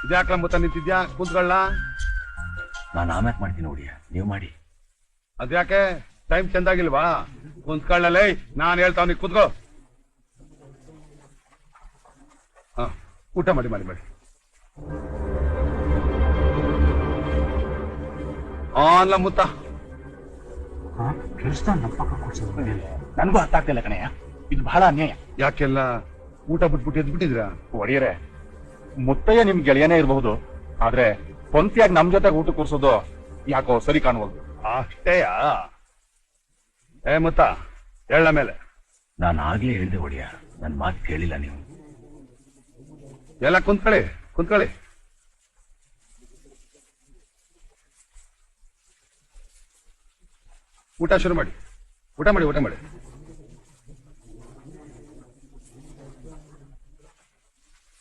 ಇದ್ಯಾಕ್ಲ ಮುತ್ತ ನಿಂತಿದ್ಯಾ? ಕುಂತ್ಕೊಳ್ಳ. ನಾನು ಆಮ್ಯಾಕ್ ಮಾಡ್ತೀನಿ ಒಡಿಯ, ನೀವು ಮಾಡಿ. ಅದ್ಯಾಕೆ ಟೈಮ್ ಚಂದಾಗಿಲ್ವಾ? ಕುಂತ್ಕೊಳ್ಳಲೇ, ನಾನು ಹೇಳ್ತಾವ್ ಕುತ್ಕೋ. ಹ, ಊಟ ಮಾಡಿ ಮಾಡಿ ಮಾಡಿ. ಅಲ್ಲ ಮುತ್ತ, ನನಗೂ ಅರ್ಥ ಆಗ್ತಿಲ್ಲ ಕಣಯ್ಯ, ಇದು ಬಹಳ ಅನ್ಯಾಯ. ಯಾಕೆಲ್ಲ ಊಟ ಬಿಟ್ಬಿಟ್ಟು ಎದ್ಬಿಟ್ಟಿದ್ರಾ? ಒಡೆಯರೆ, ಮುತ್ತಯ್ಯ ನಿಮ್ ಗೆಳೆಯನೇ ಇರಬಹುದು, ಆದ್ರೆ ಪಂಕ್ತಿಯಾಗಿ ನಮ್ ಜೊತೆ ಊಟ ಕೂರ್ಸೋದು ಯಾಕೋ ಸರಿ ಕಾಣುವುದು. ಅಷ್ಟೇಯಾ? ಏ ಮುತ್ತ, ಹೇಳ ಮೇಲೆ. ನಾನು ಆಗ್ಲೇ ಹೇಳಿದೆ ಒಡೆಯ, ನನ್ ಮಾತು ಕೇಳಿಲ್ಲ ನೀವು. ಎಲ್ಲ ಕುಂತ್ಕೊಳ್ಳಿ ಕುಂತ್ಕೊಳ್ಳಿ. ಊಟ ಶುರು ಮಾಡಿ. ಊಟ ಮಾಡಿ ಊಟ ಮಾಡಿ.